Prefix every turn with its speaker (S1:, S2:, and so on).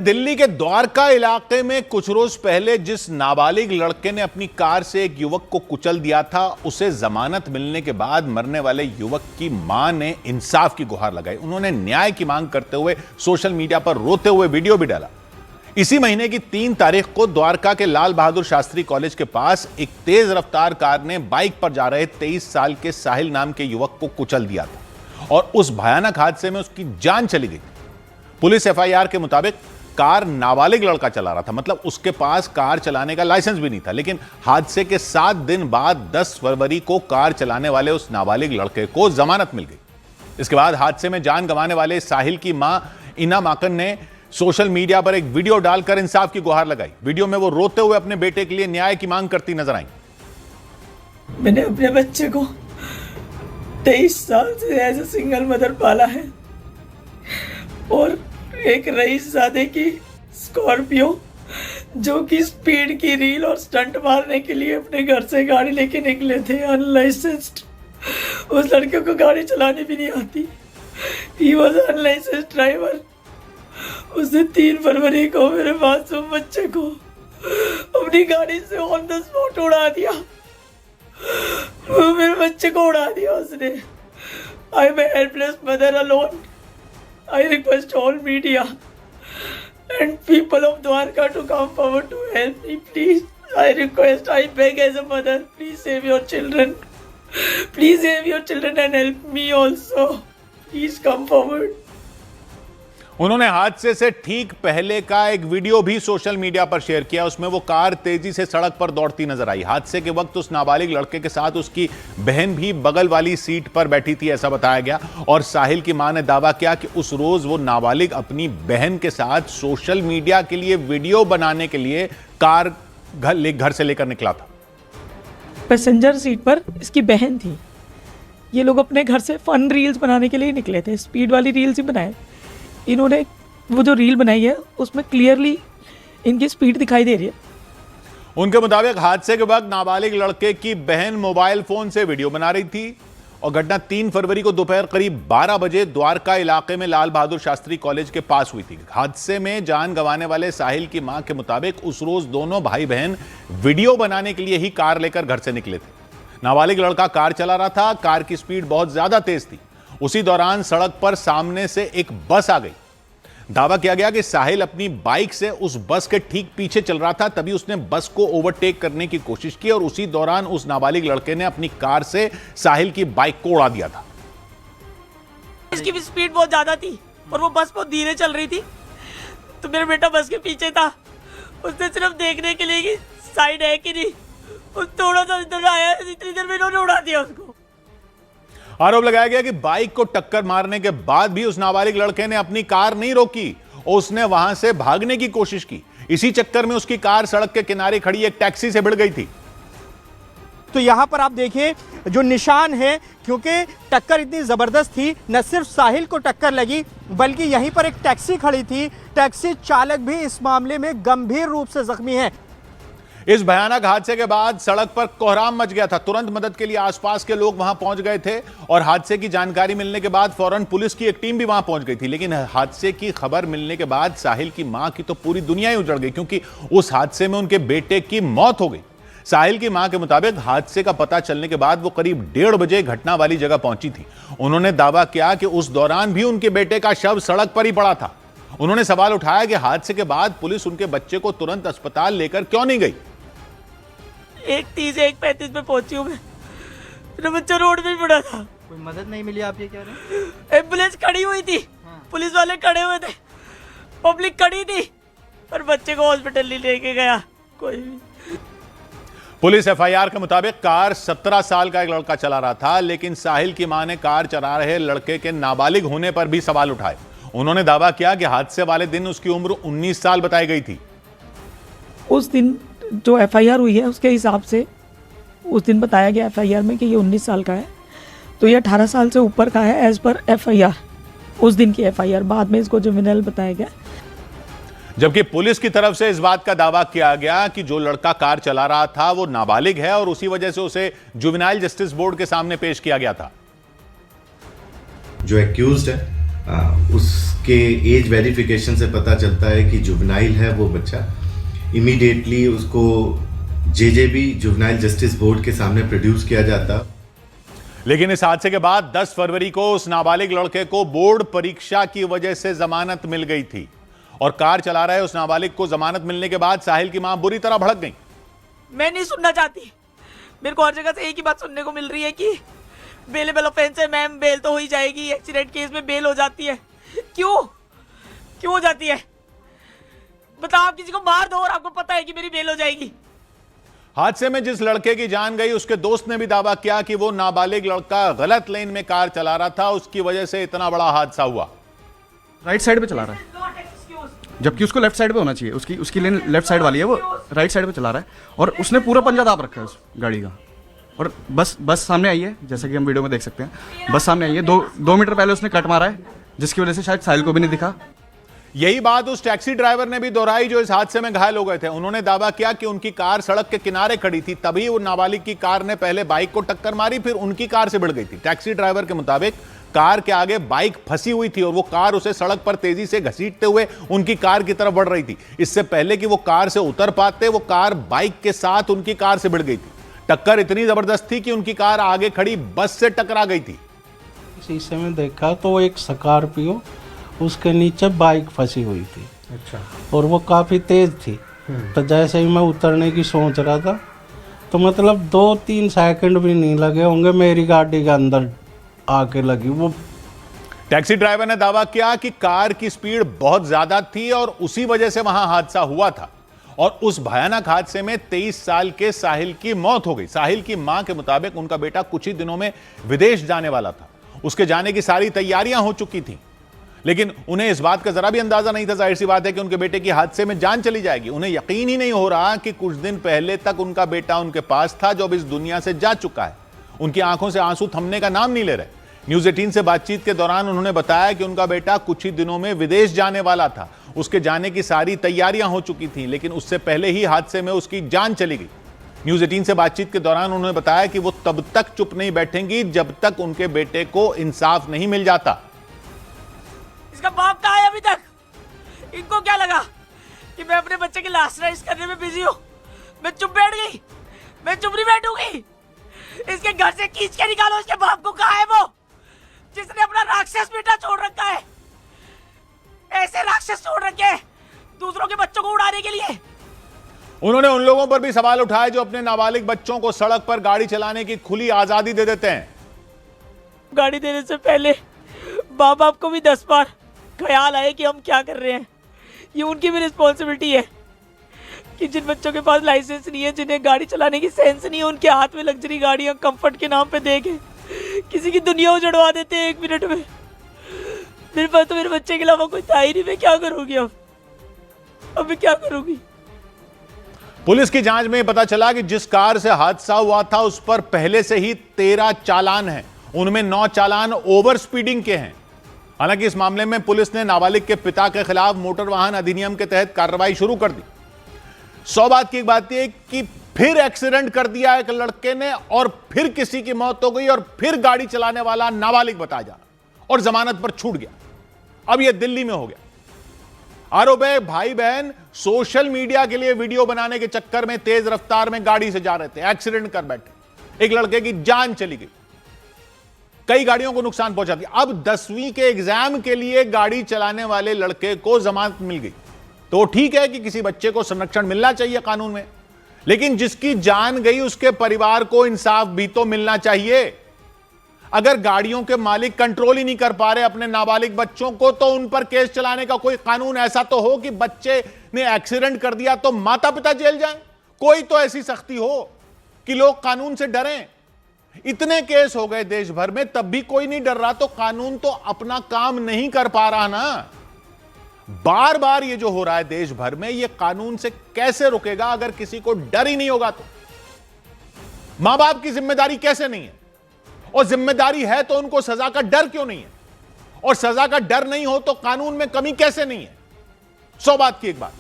S1: दिल्ली के द्वारका इलाके में कुछ रोज पहले जिस नाबालिग लड़के ने अपनी कार से एक युवक को कुचल दिया था, उसे जमानत मिलने के बाद मरने वाले युवक की मां ने इंसाफ की गुहार लगाई। उन्होंने न्याय की मांग करते हुए सोशल मीडिया पर रोते हुए वीडियो भी डाला। इसी महीने की 3 तारीख को द्वारका के लाल बहादुर शास्त्री कॉलेज के पास एक तेज रफ्तार कार ने बाइक पर जा रहे 23 साल के साहिल नाम के युवक को कुचल दिया था और उस भयानक हादसे में उसकी जान चली गई। पुलिस एफआईआर के मुताबिक कार नाबालिग लड़का चला रहा था, मतलब उसके पास कार चलाने का लाइसेंस भी नहीं था। लेकिन हादसे के 7 दिन बाद 10 फरवरी को कार चलाने वाले उस नाबालिग लड़के को जमानत मिल गई। इसके बाद हादसे में जान गंवाने वाले साहिल की मां इना माकन ने सोशल मीडिया पर एक वीडियो डालकर इंसाफ की गुहार लगाई। वीडियो में वो रोते हुए अपने बेटे के लिए न्याय की मांग करती नजर आई।
S2: मैंने अपने बच्चे को 23 साल से एज ए सिंगल मदर पाला है और एक रईसजादे की स्कॉर्पियो जो कि स्पीड की रील और स्टंट मारने के लिए अपने घर से गाड़ी लेके निकले थे अनलाइसेंस्ड। उस लड़के को गाड़ी चलानी भी नहीं आती। He was unlicensed driver. उसने 3 फरवरी को मेरे मासूम बच्चे को अपनी गाड़ी से ऑन द स्पॉट उड़ा दिया। वो मेरे बच्चे को उड़ा दिया उसने। I am a helpless mother alone. I request all media and people of Dwarka to come forward to help me, please. I request, I beg as a mother, please save your children. Please save your children and help me also. Please come forward.
S1: उन्होंने हादसे से ठीक पहले का एक video भी social media पर share किया। उसमें वो कार तेजी से सड़क पर दौड़ती नजर आई। हादसे के वक्त उस नाबालिग लड़के के साथ उसकी बहन भी बगल वाली सीट पर बैठी थी, ऐसा बताया गया। और साहिल की मां ने दावा किया कि उस रोज वो नाबालिग अपनी बहन के साथ सोशल मीडिया के लिए वीडियो बनाने के लिए कार घर से लेकर निकला था।
S2: पैसेंजर सीट पर इसकी बहन थी। ये लोग अपने घर से फन रील्स बनाने के लिए निकले थे, स्पीड वाली रील्स ही बनाए। इन्होंने वो जो रील बनाई है उसमें क्लियरली इनकी स्पीड दिखाई दे रही है।
S1: उनके मुताबिक हादसे के वक्त नाबालिग लड़के की बहन मोबाइल फोन से वीडियो बना रही थी और घटना 3 फरवरी को दोपहर करीब 12 बजे द्वारका इलाके में लाल बहादुर शास्त्री कॉलेज के पास हुई थी। हादसे में जान गंवाने वाले साहिल की मां के मुताबिक उस रोज दोनों भाई बहन वीडियो बनाने के लिए ही कार लेकर घर से निकले थे। नाबालिग लड़का कार चला रहा था। कार की स्पीड बहुत ज्यादा तेज थी। उसी दौरान सड़क पर सामने से एक बस आ गई। दावा किया गया कि साहिल अपनी बाइक से उस बस के ठीक पीछे चल रहा था, तभी उसने बस को ओवरटेक करने की कोशिश की और उसी दौरान उस नाबालिग लड़के ने अपनी कार से साहिल की बाइक को उड़ा दिया था।
S2: इसकी भी स्पीड बहुत ज्यादा थी और वो बस बहुत धीरे चल रही थी, तो मेरा बेटा बस के पीछे था। उसने सिर्फ देखने के लिए कि साइड है कि नहीं, उस थोड़ा सा इधर आया, इतनी देर में इन्होंने उड़ा दिया उसको।
S1: आरोप लगाया गया कि बाइक को टक्कर मारने के बाद भी उस नाबालिग लड़के ने अपनी कार नहीं रोकी और उसने वहां से भागने की कोशिश की। इसी चक्कर में उसकी कार सड़क के किनारे खड़ी एक टैक्सी से भिड़ गई थी।
S3: तो यहां पर आप देखिए जो निशान है, क्योंकि टक्कर इतनी जबरदस्त थी, न सिर्फ साहिल को टक्कर लगी बल्कि यहीं पर एक टैक्सी खड़ी थी। टैक्सी चालक भी इस मामले में गंभीर रूप से जख्मी है।
S1: इस भयानक हादसे के बाद सड़क पर कोहराम मच गया था। तुरंत मदद के लिए आसपास के लोग वहां पहुंच गए थे और हादसे की जानकारी मिलने के बाद फौरन पुलिस की एक टीम भी वहां पहुंच गई थी। लेकिन हादसे की खबर मिलने के बाद साहिल की मां की तो पूरी दुनिया ही उजड़ गई, क्योंकि उस हादसे में उनके बेटे की मौत हो गई। साहिल की मां के मुताबिक हादसे का पता चलने के बाद वो करीब 1:30 बजे घटना वाली जगह पहुंची थी। उन्होंने दावा किया कि उस दौरान भी उनके बेटे का शव सड़क पर ही पड़ा था। उन्होंने सवाल उठाया कि हादसे के बाद पुलिस उनके बच्चे को तुरंत अस्पताल लेकर क्यों नहीं गई।
S2: 1:30 से 1:35 में पहुंची हूँ मैं। मेरा बच्चा रोड में पड़ा था।
S3: कोई मदद नहीं मिली, आप ये कह रहे हैं?
S2: एम्बुलेंस खड़ी हुई थी, पुलिस वाले खड़े हुए थे, पब्लिक खड़ी थी, पर बच्चे को हॉस्पिटल नहीं लेके गया कोई भी।
S1: पुलिस एफआईआर के मुताबिक कार 17 साल का एक लड़का चला रहा था, लेकिन साहिल की मां ने कार चला रहे लड़के के नाबालिग होने पर भी सवाल उठाए। उन्होंने दावा किया कि हादसे वाले दिन उसकी उम्र 19 साल बताई गई थी।
S2: उस दिन जो एफआईआर हुई है उसके हिसाब से उस दिन बताया गया एफआईआर में कि ये 19 साल का है, तो ये 18 साल से ऊपर का है एज पर एफआईआर। उस दिन की एफआईआर, बाद में इसको जुवेनाइल बताया गया।
S1: जबकि पुलिस की तरफ से इस बात का दावा किया गया कि जो लड़का कार चला रहा था वो नाबालिग है और उसी वजह से उसे जुवेनाइल जस्टिस बोर्ड के सामने पेश किया गया था।
S4: जो एक्यूज्ड है उसके एज वेरिफिकेशन से पता चलता है कि जुवेनाइल है वो बच्चा। इमीडिएटली उसको जेजेबी जुवेनाइल जस्टिस बोर्ड के सामने प्रोड्यूस किया जाता।
S1: लेकिन इस हादसे के बाद 10 फरवरी को उस नाबालिग लड़के को बोर्ड परीक्षा की वजह से जमानत मिल गई थी और कार चला रहे उस नाबालिग को जमानत मिलने के बाद साहिल की मां बुरी तरह भड़क गई।
S2: मैं नहीं सुनना चाहती, मेरे को हर जगह से एक ही बात सुनने को मिल रही है कि बेलेबल ऑफेंस है मैम, बेल तो हो ही जाएगी, एक्सीडेंट केस में बेल हो जाती है। क्यों हो जाती है? बताओ, आप किसी को मार दो और आपको पता है कि मेरी बेल हो जाएगी।
S1: हादसे में जिस लड़के की जान गई उसके दोस्त ने भी दावा किया कि वो नाबालिग लड़का गलत लेन में कार चला रहा था, उसकी वजह से इतना बड़ा हादसा हुआ।
S5: राइट साइड पे चला रहा है जबकि उसको लेफ्ट साइड पे होना चाहिए। उसकी लेन लेफ्ट साइड वाली है, वो राइट साइड पे चला रहा है और उसने पूरा पंजा दाब रखा है उस गाड़ी का। और बस सामने आई है, जैसे कि हम वीडियो में देख सकते हैं, बस सामने आई है। दो मीटर पहले उसने कट मारा है, जिसकी वजह से शायद साहिल को भी नहीं दिखा।
S1: यही बात उस टैक्सी ड्राइवर ने भी दोहराई जो इस हादसे में घायल हो गए थे। उन्होंने दावा किया कि उनकी कार सड़क के किनारे खड़ी थी, तभी वो नाबालिग की कार ने पहले बाइक को टक्कर मारी, फिर उनकी कार से भिड़ गई थी। टैक्सी ड्राइवर के मुताबिक कार के आगे बाइक फंसी हुई थी और वो कार उसे सड़क पर तेजी से घसीटते हुए उनकी कार की तरफ बढ़ रही थी। इससे पहले कि वो कार से उतर पाते, वो कार बाइक के साथ उनकी कार से भिड़ गई थी। टक्कर इतनी जबरदस्त थी कि उनकी कार आगे खड़ी बस से टकरा गई थी।
S6: शीशे में देखा तो एक स्कॉर्पियो, उसके नीचे बाइक फंसी हुई थी।
S5: अच्छा।
S6: और वो काफ़ी तेज़ थी। तो जैसे ही मैं उतरने की सोच रहा था तो मतलब 2-3 सेकंड भी नहीं लगे होंगे, मेरी गाड़ी के अंदर आके लगी वो।
S1: टैक्सी ड्राइवर ने दावा किया कि कार की स्पीड बहुत ज्यादा थी और उसी वजह से वहां हादसा हुआ था और उस भयानक हादसे में 23 साल के साहिल की मौत हो गई। साहिल की मां के मुताबिक उनका बेटा कुछ ही दिनों में विदेश जाने वाला था, उसके जाने की सारी तैयारियां हो चुकी थीं, लेकिन उन्हें इस बात का जरा भी अंदाजा नहीं था, जाहिर सी बात है कि उनके बेटे की हादसे में जान चली जाएगी। उन्हें यकीन ही नहीं हो रहा कि कुछ दिन पहले तक उनका बेटा उनके पास था जो अब इस दुनिया से जा चुका है। उनकी आंखों से आंसू थमने का नाम नहीं ले रहे। न्यूज़ 18 से बातचीत के दौरान उन्होंने बताया कि उनका बेटा कुछ ही दिनों में विदेश जाने वाला था, उसके जाने की सारी तैयारियां हो चुकी थीं, लेकिन उससे पहले ही हादसे में उसकी जान चली गई। न्यूज़ 18 से बातचीत के दौरान उन्होंने बताया कि वो तब तक चुप नहीं बैठेंगी जब तक उनके बेटे को इंसाफ नहीं मिल जाता।
S2: इसका बाप कहाँ है अभी तक? इनको क्या लगा कि मैं अपने बच्चे की लास्ट राइड्स करने में बिजी हूँ? मैं चुप बैठ गई, मैं चुप नहीं बैठूंगी। इसके घर से खींच के निकालो, इसके बाप को। कहाँ है वो जिसने अपना राक्षस बेटा छोड़ रखा है? ऐसे राक्षस छोड़ रखे हैं दूसरों के बच्चों को उड़ाने के लिए।
S1: उन्होंने उन लोगों पर भी सवाल उठाए जो अपने नाबालिग बच्चों को सड़क पर गाड़ी चलाने की खुली आजादी दे देते हैं।
S2: गाड़ी देने से पहले माँ बाप को भी 10 बार ख्याल आए कि हम क्या कर रहे हैं। ये उनकी भी रिस्पॉन्सिबिलिटी है कि जिन बच्चों के पास लाइसेंस नहीं है, जिन्हें गाड़ी चलाने की सेंस नहीं है, उनके हाथ में लग्जरी गाड़ियां कंफर्ट के नाम पे देके किसी की दुनिया उजड़वा देते हैं 1 मिनट में। मेरे पास तो मेरे बच्चे के अलावा कोई था ही नहीं। मैं क्या करूंगी अब मैं क्या करूंगी?
S1: पुलिस की जांच में पता चला कि जिस कार से हादसा हुआ था उस पर पहले से ही 13 चालान हैं, उनमें 9 चालान ओवर स्पीडिंग के हैं। हालांकि इस मामले में पुलिस ने नाबालिग के पिता के खिलाफ मोटर वाहन अधिनियम के तहत कार्रवाई शुरू कर दी। 100 बात की एक बात यह कि फिर एक्सीडेंट कर दिया एक लड़के ने और फिर किसी की मौत हो गई और फिर गाड़ी चलाने वाला नाबालिग बताया जा और जमानत पर छूट गया। अब यह दिल्ली में हो गया। आरोप है भाई बहन सोशल मीडिया के लिए वीडियो बनाने के चक्कर में तेज रफ्तार में गाड़ी से जा रहे थे, एक्सीडेंट कर बैठे, एक लड़के की जान चली गई, कई गाड़ियों को नुकसान पहुंचा दिया। अब 10वीं के एग्जाम के लिए गाड़ी चलाने वाले लड़के को जमानत मिल गई, तो ठीक है कि किसी बच्चे को संरक्षण मिलना चाहिए कानून में, लेकिन जिसकी जान गई उसके परिवार को इंसाफ भी तो मिलना चाहिए। अगर गाड़ियों के मालिक कंट्रोल ही नहीं कर पा रहे अपने नाबालिग बच्चों को, तो उन पर केस चलाने का कोई कानून ऐसा तो हो कि बच्चे ने एक्सीडेंट कर दिया तो माता पिता जेल जाएं। कोई तो ऐसी सख्ती हो कि लोग कानून से डरें। इतने केस हो गए देश भर में, तब भी कोई नहीं डर रहा, तो कानून तो अपना काम नहीं कर पा रहा ना। बार बार ये जो हो रहा है देश भर में, ये कानून से कैसे रुकेगा अगर किसी को डर ही नहीं होगा? तो मां बाप की जिम्मेदारी कैसे नहीं है? और जिम्मेदारी है तो उनको सजा का डर क्यों नहीं है? और सजा का डर नहीं हो तो कानून में कमी कैसे नहीं है? 100 बात की एक बात।